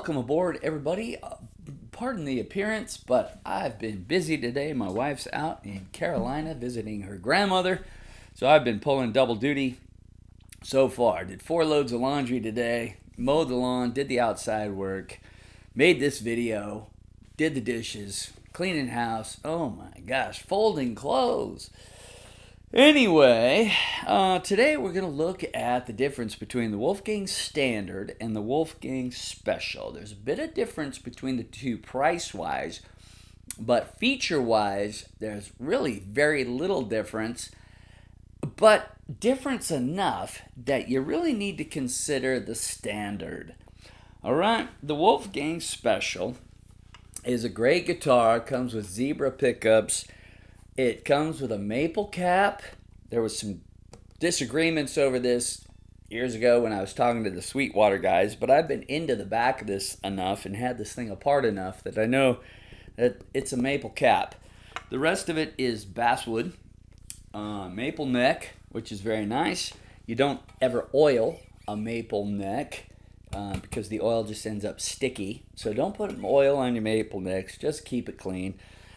Welcome aboard, everybody. Pardon the appearance, but I've been busy today. My wife's out in Carolina visiting her grandmother, so I've been pulling double duty so far. Did 4 loads of laundry today, mowed the lawn, did the outside work, made this video, did the dishes, cleaning house. Oh my gosh, folding clothes. Anyway, today we're going to look at the difference between the Wolfgang Standard and the Wolfgang Special. There's a bit of difference between the two price-wise, but feature-wise, there's really very little difference, but difference enough that you really need to consider the Standard. All right, the Wolfgang Special is a great guitar, comes with zebra pickups. It comes with a maple cap. There was some disagreements over this years ago when I was talking to the Sweetwater guys, but I've been into the back of this enough and had this thing apart enough that I know that it's a maple cap. The rest of it is basswood, maple neck, which is very nice. You don't ever oil a maple neck because the oil just ends up sticky. So don't put oil on your maple necks. Just keep it clean.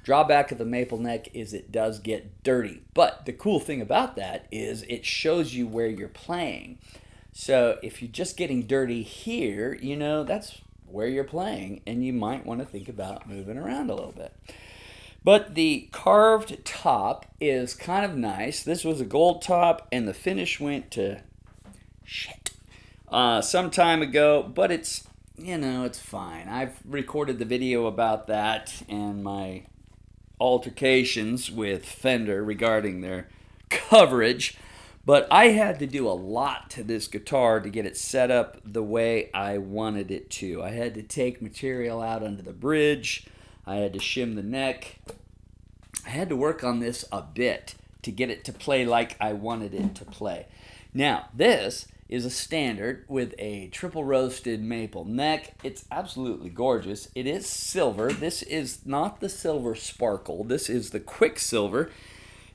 Drawback of the maple neck is it does get dirty. But the cool thing about that is it shows you where you're playing. So if you're just getting dirty here, you know that's where you're playing, and you might want to think about moving around a little bit. But the carved top is kind of nice. This was a gold top, and the finish went to shit some time ago, but it's, it's fine. I've recorded the video about that and my altercations with Fender regarding their coverage, but I had to do a lot to this guitar to get it set up the way I wanted it to. I had to take material out under the bridge. I had to shim the neck. I had to work on this a bit to get it to play like I wanted it to play. Now, this is a Standard with a triple roasted maple neck. It's absolutely gorgeous. It is silver. This is not the silver sparkle. This is the Quicksilver.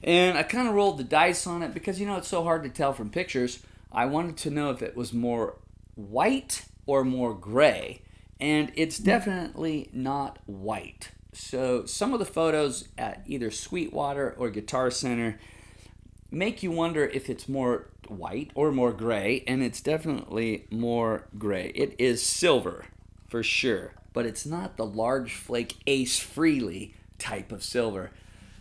And I kind of rolled the dice on it because, it's so hard to tell from pictures. I wanted to know if it was more white or more gray. And it's definitely not white. So some of the photos at either Sweetwater or Guitar Center make you wonder if it's more white or more gray, and it's definitely more gray. It is silver for sure, but it's not the large flake Ace Frehley type of silver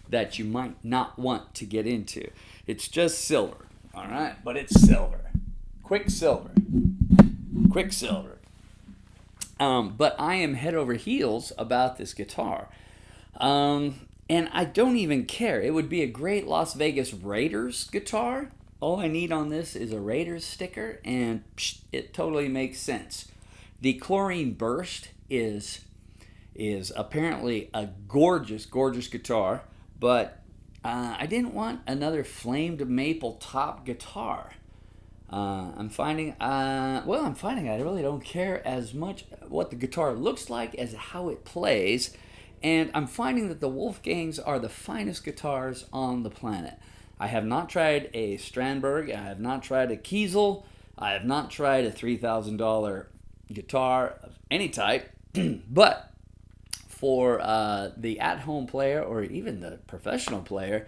that you might not want to get into. It's just silver, all right? But it's silver. Quicksilver. But I am head over heels about this guitar. And I don't even care. It would be a great Las Vegas Raiders guitar. All I need on this is a Raiders sticker, and it totally makes sense. The Chlorine Burst is apparently a gorgeous, gorgeous guitar, but I didn't want another flamed maple top guitar. I'm finding I really don't care as much what the guitar looks like as how it plays. And I'm finding that the Wolfgangs are the finest guitars on the planet. I have not tried a Strandberg. I have not tried a Kiesel. I have not tried a $3,000 guitar of any type. But for the at-home player or even the professional player,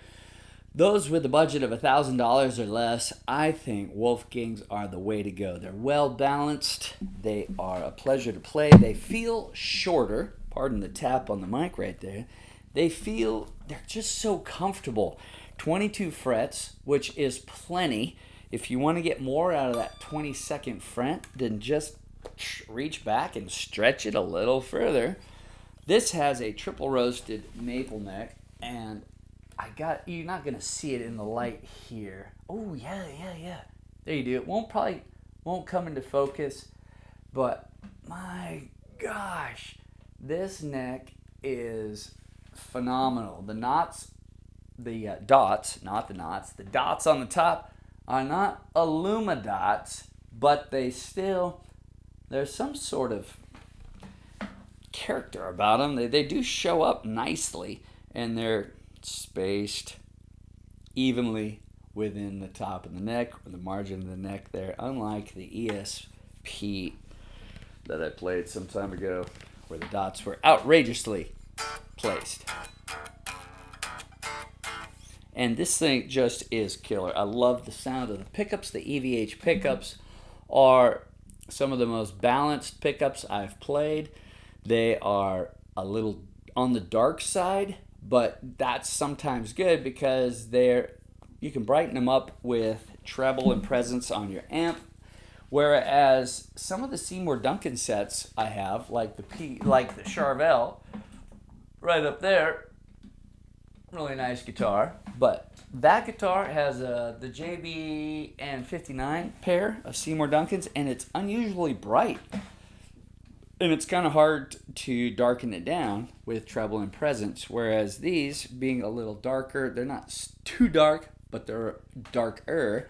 those with a budget of $1,000 or less, I think Wolfgangs are the way to go. They're well balanced. They are a pleasure to play. They feel shorter. Pardon the tap on the mic right there. They're just so comfortable. 22 frets, which is plenty. If you want to get more out of that 22nd fret, then just reach back and stretch it a little further. This has a triple roasted maple neck, and you're not going to see it in the light here. Oh, yeah. There you do. It won't come into focus, but my gosh. This neck is phenomenal. The dots on the top are not Allumadots, but there's some sort of character about them. They do show up nicely, and they're spaced evenly within the top of the neck, or the margin of the neck there, unlike the ESP that I played some time ago where the dots were outrageously placed. And this thing just is killer. I love the sound of the pickups. The EVH pickups are some of the most balanced pickups I've played. They are a little on the dark side, but that's sometimes good because you can brighten them up with treble and presence on your amp. Whereas some of the Seymour Duncan sets I have, like the Charvel, right up there, really nice guitar. But that guitar has the JB and 59 pair of Seymour Duncans, and it's unusually bright. And it's kind of hard to darken it down with treble and presence. Whereas these, being a little darker, they're not too dark, but they're darker.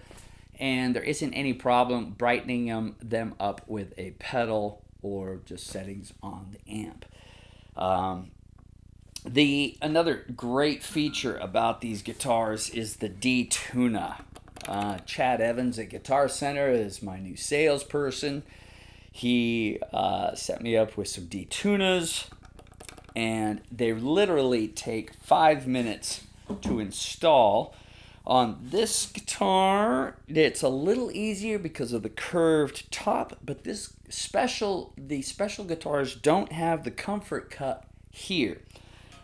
And there isn't any problem brightening them up with a pedal or just settings on the amp. Another great feature about these guitars is the D-Tuna. Chad Evans at Guitar Center is my new salesperson. He set me up with some D-Tunas, and they literally take 5 minutes to install. On this guitar, it's a little easier because of the curved top, but the special guitars don't have the comfort cut here,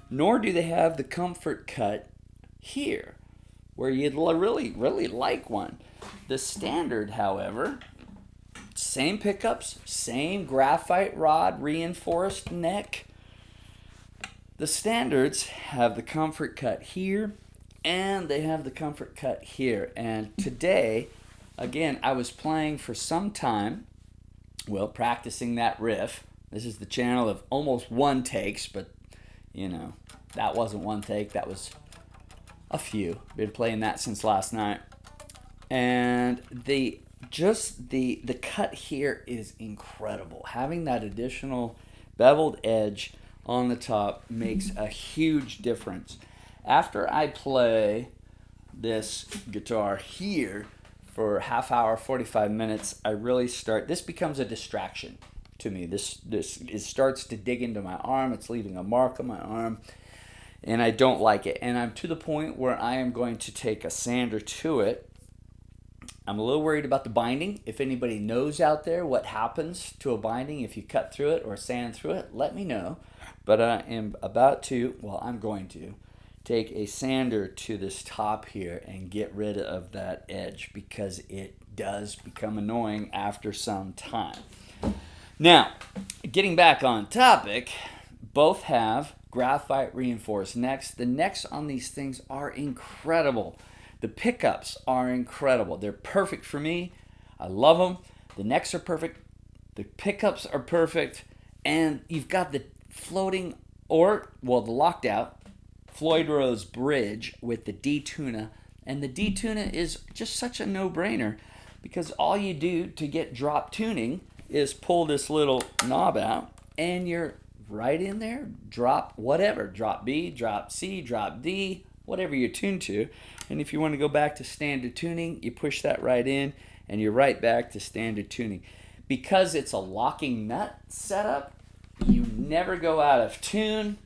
nor do they have the comfort cut here, where you'd really like one. The Standard, however, same pickups, same graphite rod reinforced neck. The Standards have the comfort cut here, and they have the comfort cut here. And today, again, I was playing for some time, practicing that riff. This is the channel of almost one takes, but that wasn't one take, that was a few. Been playing that since last night. And the cut here is incredible. Having that additional beveled edge on the top makes a huge difference. After I play this guitar here for half hour, 45 minutes, I really this becomes a distraction to me. It starts to dig into my arm. It's leaving a mark on my arm, and I don't like it. And I'm to the point where I am going to take a sander to it. I'm a little worried about the binding. If anybody knows out there what happens to a binding if you cut through it or sand through it, let me know. But I'm going to take a sander to this top here and get rid of that edge because it does become annoying after some time. Now, getting back on topic, both have graphite reinforced necks. The necks on these things are incredible. The pickups are incredible. They're perfect for me. I love them. The necks are perfect. The pickups are perfect. And you've got the floating the locked out Floyd Rose bridge with the D-Tuna. And the D-Tuna is just such a no-brainer because all you do to get drop tuning is pull this little knob out and you're right in there. Drop whatever. Drop B, drop C, drop D, whatever you're tuned to. And if you want to go back to standard tuning, you push that right in and you're right back to standard tuning. Because it's a locking nut setup, you never go out of tune,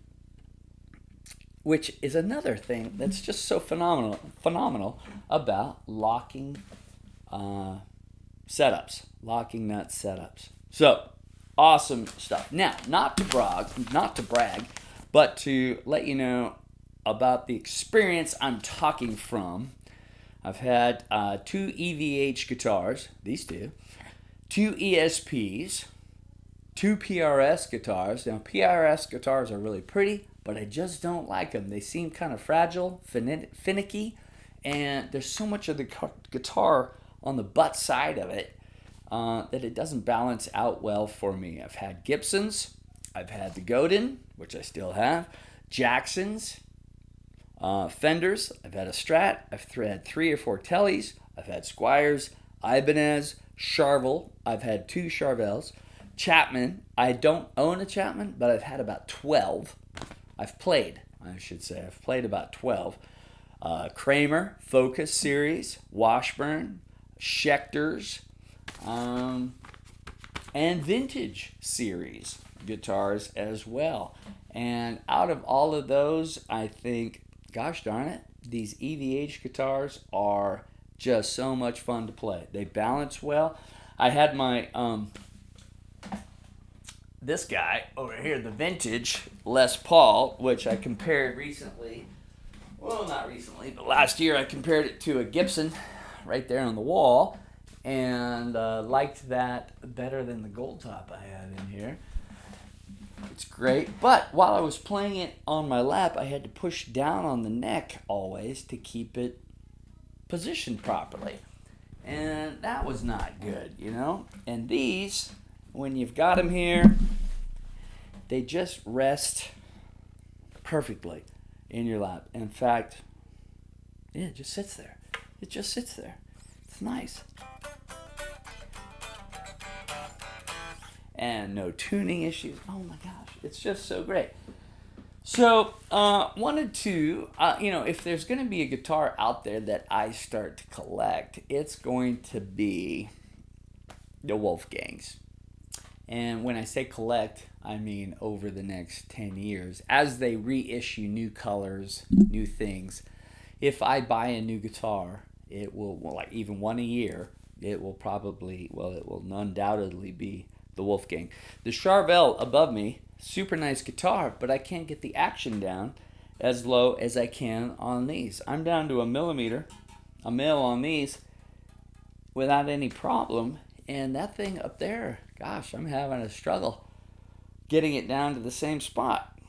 which is another thing that's just so phenomenal about locking setups, locking nut setups. So, awesome stuff. Now, not to brag, but to let you know about the experience I'm talking from. I've had 2 EVH guitars, these two ESPs, 2 PRS guitars. Now, PRS guitars are really pretty, but I just don't like them. They seem kind of fragile, finicky, and there's so much of the guitar on the butt side of it that it doesn't balance out well for me. I've had Gibsons, I've had the Godin, which I still have, Jacksons, Fenders, I've had a Strat, I've had 3 or 4 Tellys, I've had Squiers, Ibanez, Charvel, I've had 2 Charvels, Chapman. I don't own a Chapman, but I've had about 12. I've played about 12. Kramer, Focus Series, Washburn, Schecters. and vintage series guitars as well. And out of all of those, I think, gosh darn it, these EVH guitars are just so much fun to play. They balance well. I had my this guy over here, the vintage Les Paul, which I compared recently. Well, not recently, but last year I compared it to a Gibson right there on the wall, and liked that better than the gold top I had in here. It's great, but while I was playing it on my lap, I had to push down on the neck always to keep it positioned properly, and that was not good, you know. And these, when you've got them here, they just rest perfectly in your lap. In fact, yeah, it just sits there. It just sits there. It's nice. And no tuning issues. Oh my gosh, it's just so great. So, wanted to, if there's going to be a guitar out there that I start to collect, it's going to be the Wolfgangs. And when I say collect, I mean over the next 10 years. As they reissue new colors, new things, if I buy a new guitar, it will, like even one a year, it will undoubtedly be the Wolfgang. The Charvel above me, super nice guitar, but I can't get the action down as low as I can on these. I'm down to a mil on these without any problem, and that thing up there, gosh, I'm having a struggle getting it down to the same spot.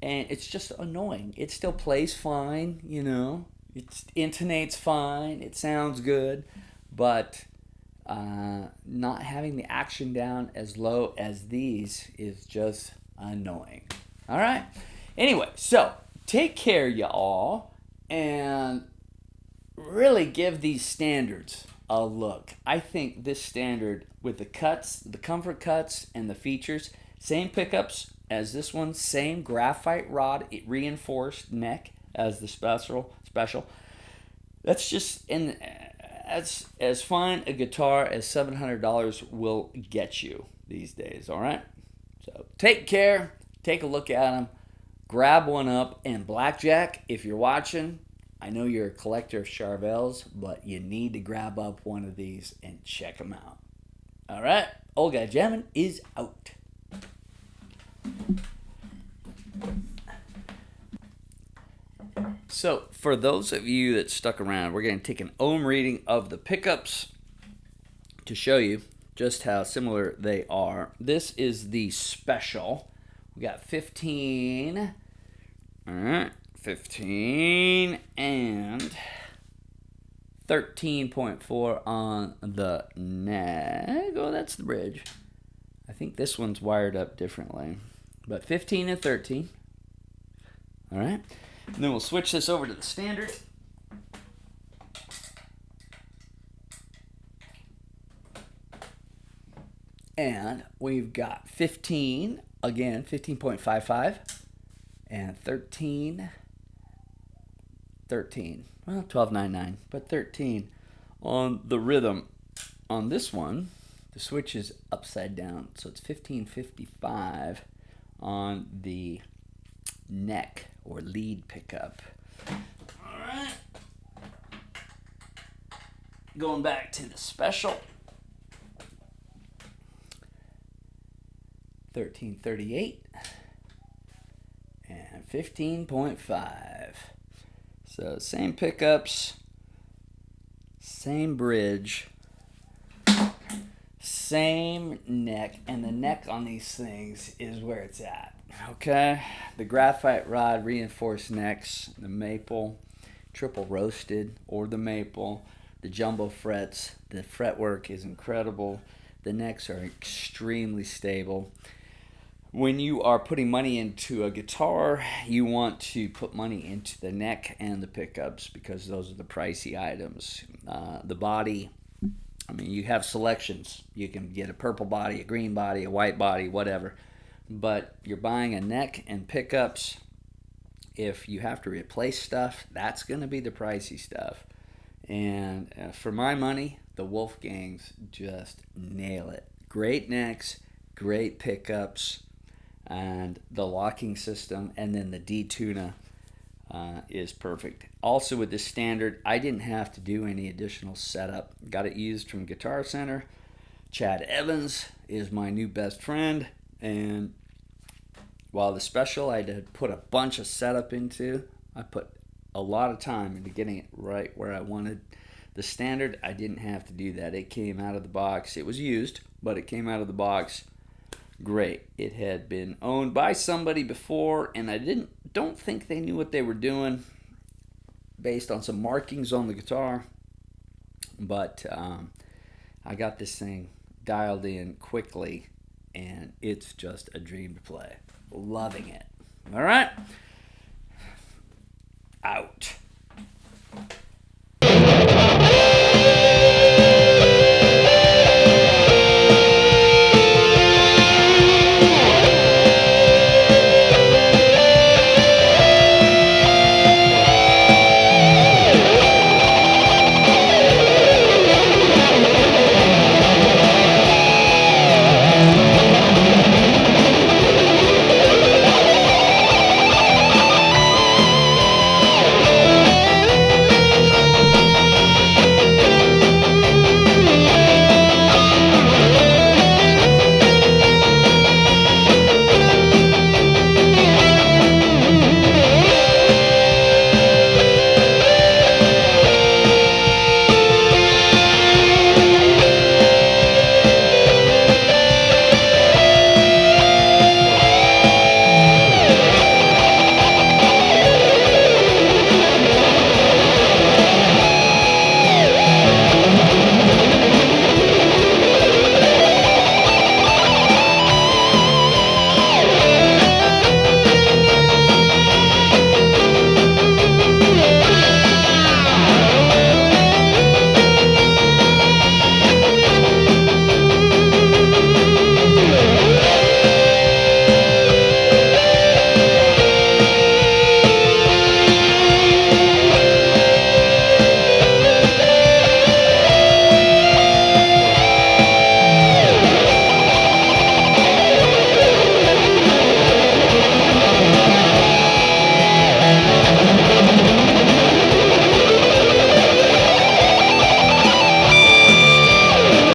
And it's just annoying. It still plays fine, you know. It intonates fine. It sounds good, but not having the action down as low as these is just annoying. All right. Anyway, so take care, y'all, and really give these standards a look. I think this standard with the cuts, the comfort cuts, and the features, same pickups as this one, same graphite rod reinforced neck as the special. That's just that's as fine a guitar as $700 will get you these days. All right. So take care. Take a look at them. Grab one up. And Blackjack, if you're watching, I know you're a collector of Charvels, but you need to grab up one of these and check them out. All right. Old Guy Jammin' is out. So, for those of you that stuck around, we're going to take an ohm reading of the pickups to show you just how similar they are. This is the Special. We got 15. All right. 15 and 13.4 on the neck. Oh, that's the bridge. I think this one's wired up differently. But 15 and 13. All right. And then we'll switch this over to the standard. And we've got 15, again, 15.55, and 13, well, 12.99, but 13 on the rhythm. On this one, the switch is upside down, so it's 15.55 on the neck or lead pickup. All right. Going back to the Special. 13.38 and 15.5. So same pickups, same bridge, same neck, and the neck on these things is where it's at. Okay, the graphite rod reinforced necks, the maple, triple roasted, or the maple, the jumbo frets. The fretwork is incredible. The necks are extremely stable. When you are putting money into a guitar, you want to put money into the neck and the pickups because those are the pricey items. The body, I mean, you have selections. You can get a purple body, a green body, a white body, whatever. But you're buying a neck and pickups. If you have to replace stuff, that's going to be the pricey stuff. And for my money, the Wolfgangs just nail it. Great necks, great pickups, and the locking system, and then the D-Tuna is perfect. Also with the Standard, I didn't have to do any additional setup. Got it used from Guitar Center. Chad Evans is my new best friend, and while the Special I had to put a bunch of setup into, I put a lot of time into getting it right where I wanted. The Standard, I didn't have to do that. It came out of the box. It was used, but it came out of the box great. It had been owned by somebody before, and I don't think they knew what they were doing based on some markings on the guitar. But I got this thing dialed in quickly, and it's just a dream to play. Loving it. All right. Out.